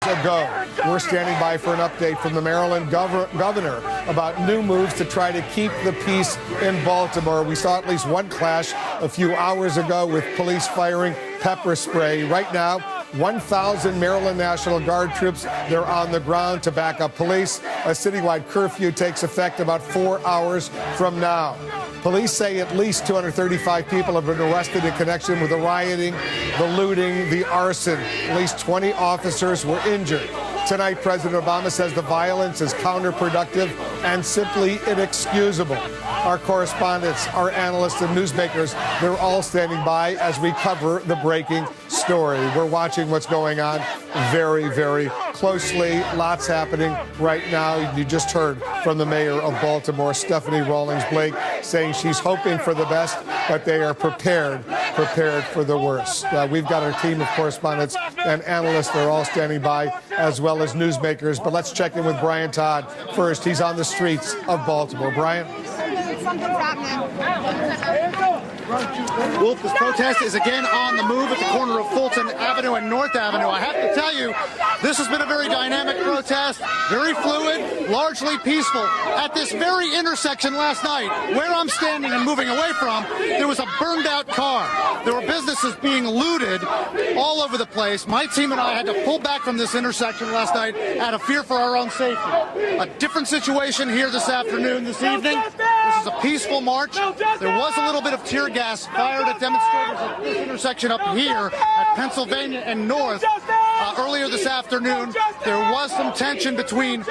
ago. We're standing by for an update from the Maryland governor about new moves to try to keep the peace in Baltimore. We saw at least one clash a few hours ago with police firing pepper spray. Right now, 1,000 Maryland National Guard troops, they're on the ground to back up police. A citywide curfew takes effect about 4 hours from now. Police say at least 235 people have been arrested in connection with the rioting, the looting, the arson. At least 20 officers were injured. Tonight, President Obama says the violence is counterproductive and simply inexcusable. Our correspondents, our analysts, and newsmakers, they're all standing by as we cover the breaking story. We're watching what's going on very, very closely. Lots happening right now. You just heard from the mayor of Baltimore, Stephanie Rawlings-Blake, saying she's hoping for the best, but they are prepared for the worst. We've got our team of correspondents and analysts. They're all standing by, as well as newsmakers. But let's check in with Brian Todd first. He's on the streets of Baltimore. Brian? Something's happening. Wolf, this protest is again on the move at the corner of Fulton Avenue and North Avenue. I have to tell you, this has been a very dynamic protest, very fluid, largely peaceful. At this very intersection last night, where I'm standing and moving away from, there was a burned out car. There were businesses being looted all over the place. My team and I had to pull back from this intersection last night out of fear for our own safety. A different situation here this afternoon, this evening. This is a peaceful march. There was a little bit of tear gas fired at demonstrators at this intersection up here at Pennsylvania and North. Earlier this afternoon, there was some tension between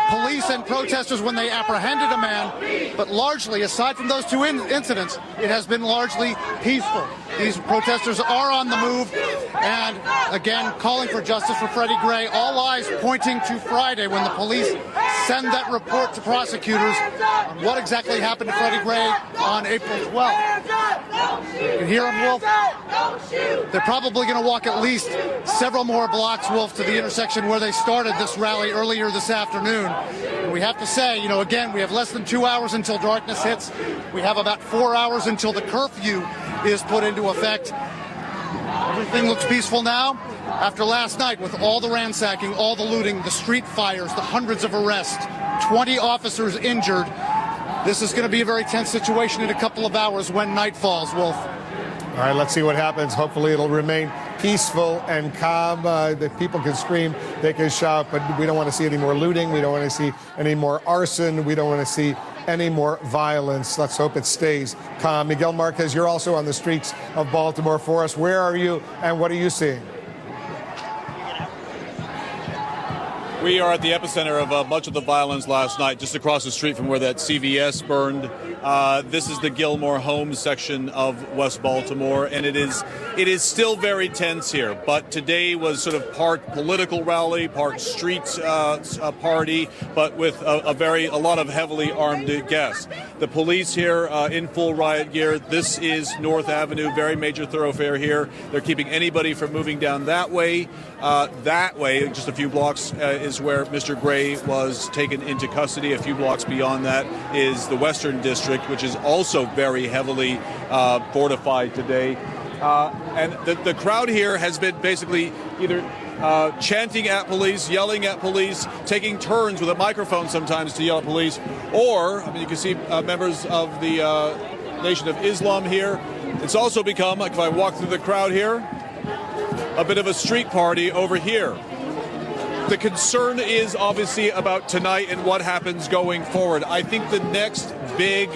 police and protesters when they apprehended a man, but largely, aside from those two incidents, it has been largely peaceful. These protesters are on the move, and again, calling for justice for Freddie Gray. All eyes pointing to Friday when the police send that report to prosecutors on what exactly happened to Freddie Gray on April 12th. You can hear them, Wolf. They're probably going to walk at least several more blocks, Wolf, to the intersection where they started this rally earlier this afternoon. And we have to say, again, we have less than 2 hours until darkness hits. We have about 4 hours until the curfew is put into effect. Everything looks peaceful now. After last night, with all the ransacking, all the looting, the street fires, the hundreds of arrests, 20 officers injured, this is going to be a very tense situation in a couple of hours when night falls, Wolf. All right, let's see what happens. Hopefully it'll remain peaceful and calm. The people can scream, they can shout, but we don't want to see any more looting. We don't want to see any more arson. We don't want to see any more violence. Let's hope it stays calm. Miguel Marquez, you're also on the streets of Baltimore for us. Where are you and what are you seeing? We are at the epicenter of much of the violence last night, just across the street from where that CVS burned. This is the Gilmore Homes section of West Baltimore, and it is still very tense here. But today was sort of part political rally, part street party, but with a lot of heavily armed guests. The police here in full riot gear. This is North Avenue, very major thoroughfare here. They're keeping anybody from moving down that way. That way, just a few blocks, is where Mr. Gray was taken into custody. A few blocks beyond that is the Western District, which is also very heavily fortified today. And the crowd here has been basically either chanting at police, yelling at police, taking turns with a microphone sometimes to yell at police, or, you can see members of the Nation of Islam here. It's also become, like if I walk through the crowd here, a bit of a street party over here. The concern is obviously about tonight and what happens going forward. I think the next big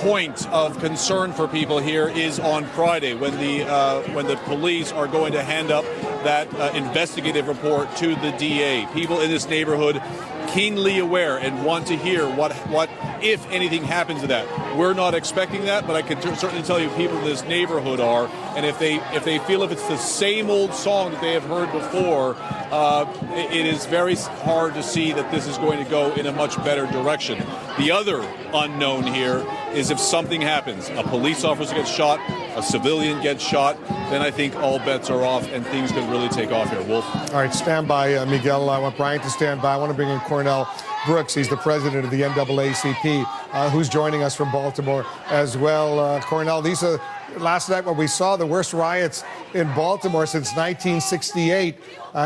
point of concern for people here is on Friday when the police are going to hand up that investigative report to the DA. People in this neighborhood keenly aware and want to hear what if anything happens to that. We're not expecting that, but I can certainly tell you people in this neighborhood are, and if they feel if it's the same old song that they have heard before, it is very hard to see that this is going to go in a much better direction. The other unknown here is if something happens, a police officer gets shot, a civilian gets shot, then I think all bets are off and things could really take off here. Wolf? All right, stand by, Miguel. I want Brian to stand by. I want to bring in Cornell Brooks. He's the president of the NAACP, who's joining us from Baltimore as well. Cornell, these are last night when we saw the worst riots in Baltimore since 1968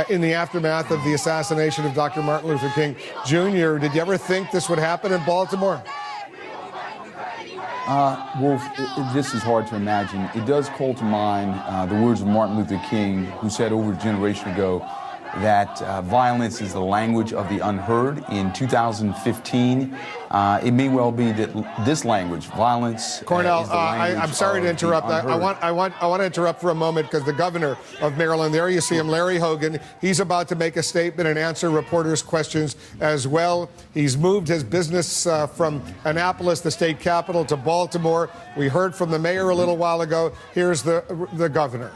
in the aftermath of the assassination of Dr. Martin Luther King Jr. Did you ever think this would happen in Baltimore? This is hard to imagine. It does call to mind the words of Martin Luther King, who said over a generation ago that violence is the language of the unheard. In 2015, it may well be that this language, violence, Cornell, is the language I'm sorry to interrupt. I want to interrupt for a moment because the governor of Maryland, there you see him, Larry Hogan. He's about to make a statement and answer reporters' questions as well. He's moved his business from Annapolis, the state capital, to Baltimore. We heard from the mayor a little while ago. Here's the governor.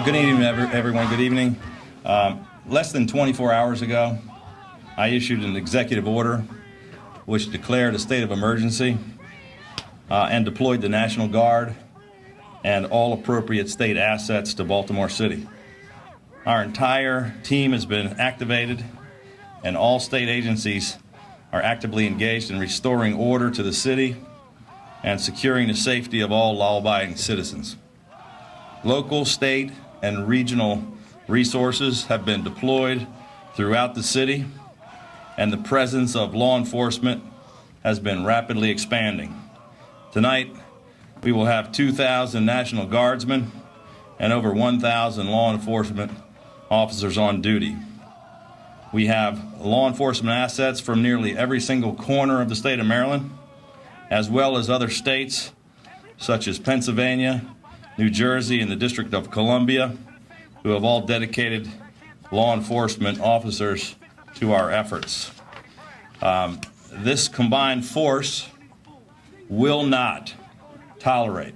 Good evening, everyone. Good evening. Less than 24 hours ago, I issued an executive order which declared a state of emergency and deployed the National Guard and all appropriate state assets to Baltimore City. Our entire team has been activated, and all state agencies are actively engaged in restoring order to the city and securing the safety of all law-abiding citizens. Local, state, and regional resources have been deployed throughout the city, and the presence of law enforcement has been rapidly expanding. Tonight, we will have 2,000 National Guardsmen and over 1,000 law enforcement officers on duty. We have law enforcement assets from nearly every single corner of the state of Maryland, as well as other states such as Pennsylvania, New Jersey, and the District of Columbia, who have all dedicated law enforcement officers to our efforts. This combined force will not tolerate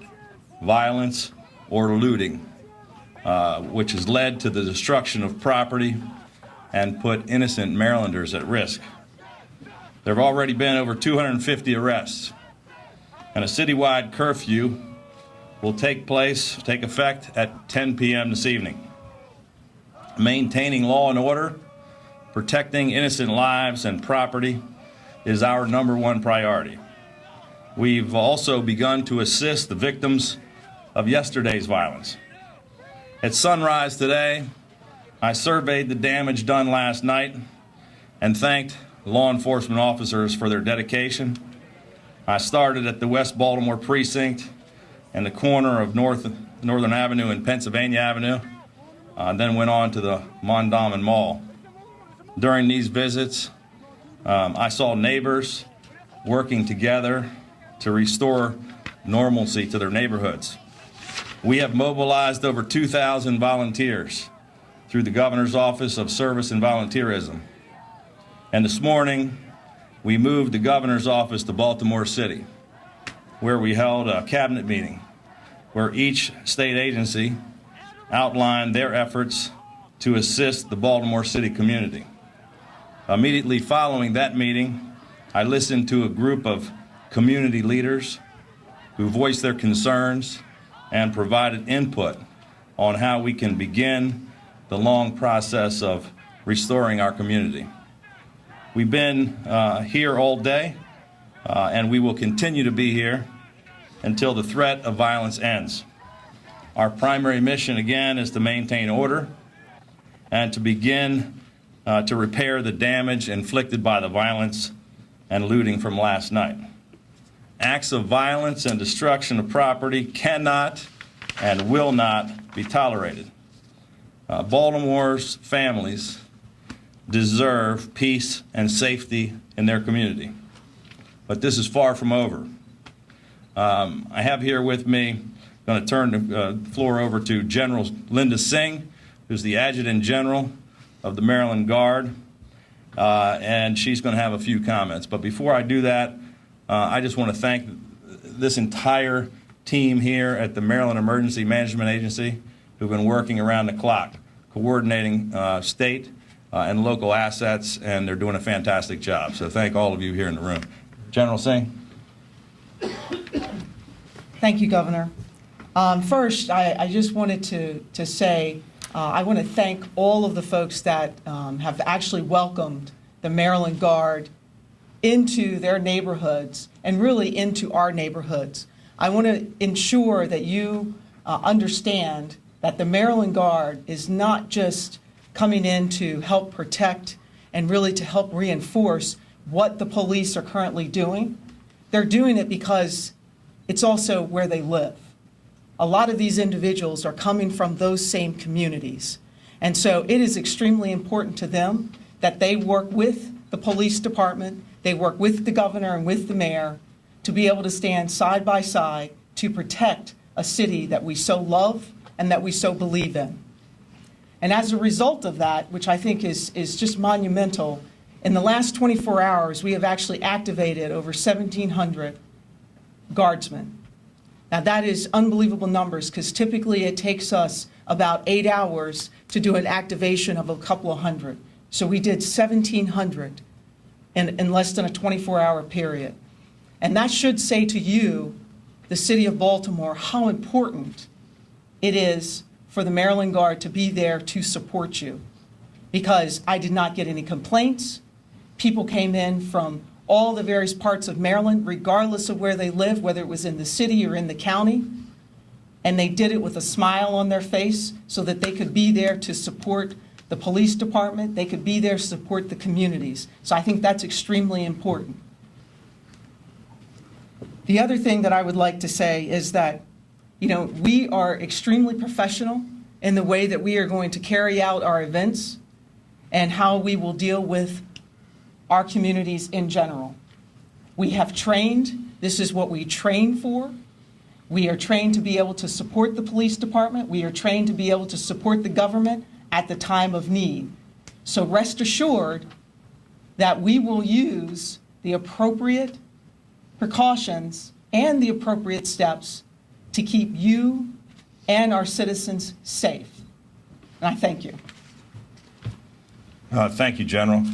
violence or looting, which has led to the destruction of property and put innocent Marylanders at risk. There have already been over 250 arrests, and a citywide curfew will take effect at 10 p.m. this evening. Maintaining law and order, protecting innocent lives and property is our #1 priority. We've also begun to assist the victims of yesterday's violence. At sunrise today, I surveyed the damage done last night and thanked law enforcement officers for their dedication. I started at the West Baltimore precinct and the corner of Northern Avenue and Pennsylvania Avenue, then went on to the Mondawmin Mall. During these visits, I saw neighbors working together to restore normalcy to their neighborhoods. We have mobilized over 2,000 volunteers through the Governor's Office of Service and Volunteerism. And this morning, we moved the Governor's Office to Baltimore City, where we held a cabinet meeting where each state agency outlined their efforts to assist the Baltimore City community. Immediately following that meeting, I listened to a group of community leaders who voiced their concerns and provided input on how we can begin the long process of restoring our community. We've been here all day, and we will continue to be here until the threat of violence ends. Our primary mission, again, is to maintain order and to begin to repair the damage inflicted by the violence and looting from last night. Acts of violence and destruction of property cannot and will not be tolerated. Baltimore's families deserve peace and safety in their community, but this is far from over. I have here with me, going to turn the floor over to General Linda Singh, who's the Adjutant General of the Maryland Guard, and she's going to have a few comments. But before I do that, I just want to thank this entire team here at the Maryland Emergency Management Agency who've been working around the clock, coordinating state and local assets, and they're doing a fantastic job. So thank all of you here in the room. General Singh. Thank you, Governor. First, I just wanted to say I want to thank all of the folks that have actually welcomed the Maryland Guard into their neighborhoods and really into our neighborhoods. I want to ensure that you understand that the Maryland Guard is not just coming in to help protect and really to help reinforce what the police are currently doing. They're doing it because it's also where they live. A lot of these individuals are coming from those same communities. And so it is extremely important to them that they work with the police department, they work with the governor and with the mayor to be able to stand side by side to protect a city that we so love and that we so believe in. And as a result of that, which I think is just monumental, in the last 24 hours, we have actually activated over 1,700 guardsmen. Now, that is unbelievable numbers because typically it takes us about 8 hours to do an activation of a couple of hundred. So we did 1,700 in less than a 24-hour period. And that should say to you, the city of Baltimore, how important it is for the Maryland Guard to be there to support you. Because I did not get any complaints. People came in from all the various parts of Maryland, regardless of where they live, whether it was in the city or in the county. And they did it with a smile on their face so that they could be there to support the police department. They could be there to support the communities. So I think that's extremely important. The other thing that I would like to say is that, we are extremely professional in the way that we are going to carry out our events and how we will deal with our communities in general. We have trained. This is what we train for. We are trained to be able to support the police department. We are trained to be able to support the government at the time of need. So rest assured that we will use the appropriate precautions and the appropriate steps to keep you and our citizens safe. And I thank you. Thank you, General.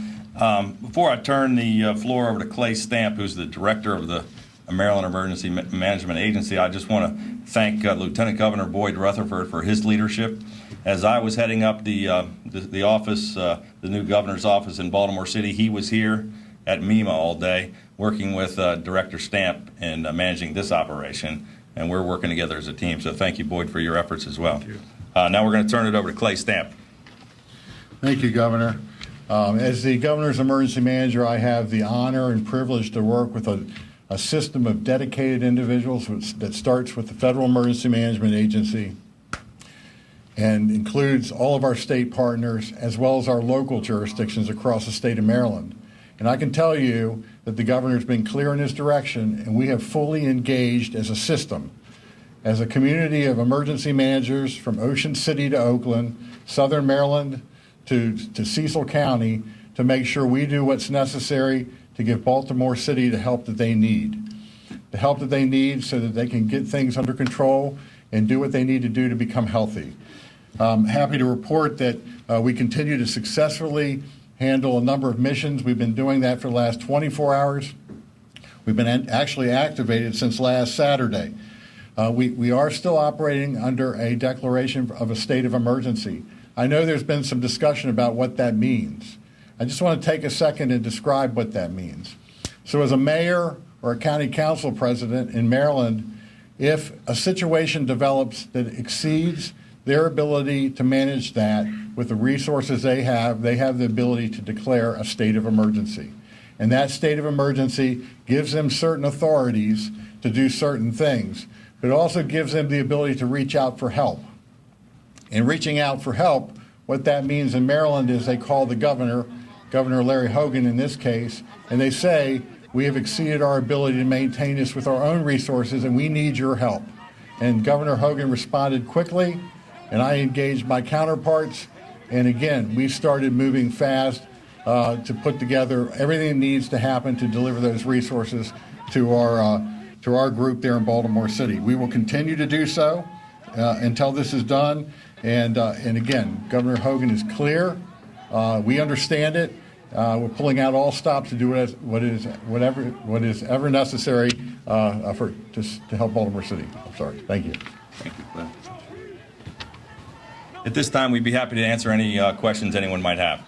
Before I turn the floor over to Clay Stamp, who's the director of the Maryland Emergency Management Agency, I just want to thank Lieutenant Governor Boyd Rutherford for his leadership. As I was heading up the office, the new governor's office in Baltimore City, he was here at MEMA all day working with Director Stamp in managing this operation, and we're working together as a team. So thank you, Boyd, for your efforts as well. Now we're going to turn it over to Clay Stamp. Thank you, Governor. As the governor's emergency manager, I have the honor and privilege to work with a system of dedicated individuals that starts with the Federal Emergency Management Agency and includes all of our state partners as well as our local jurisdictions across the state of Maryland. And I can tell you that the governor's been clear in his direction, and we have fully engaged as a system, as a community of emergency managers from Ocean City to Oakland, Southern Maryland to Cecil County, to make sure we do what's necessary to give Baltimore City the help that they need. The help that they need so that they can get things under control and do what they need to do to become healthy. I'm happy to report that we continue to successfully handle a number of missions. We've been doing that for the last 24 hours. We've been actually activated since last Saturday. We are still operating under a declaration of a state of emergency. I know there's been some discussion about what that means. I just want to take a second and describe what that means. So as a mayor or a county council president in Maryland, if a situation develops that exceeds their ability to manage that with the resources they have the ability to declare a state of emergency. And that state of emergency gives them certain authorities to do certain things, but it also gives them the ability to reach out for help. And reaching out for help, what that means in Maryland is they call the governor, Governor Larry Hogan in this case, and they say, we have exceeded our ability to maintain this with our own resources and we need your help. And Governor Hogan responded quickly, and I engaged my counterparts, and again, we started moving fast to put together everything that needs to happen to deliver those resources to our group there in Baltimore City. We will continue to do so until this is done, and again, Governor Hogan is clear. We understand it. We're pulling out all stops to do what is ever necessary to help Baltimore City. I'm sorry. Thank you. Thank you, Clay. At this time, we'd be happy to answer any questions anyone might have.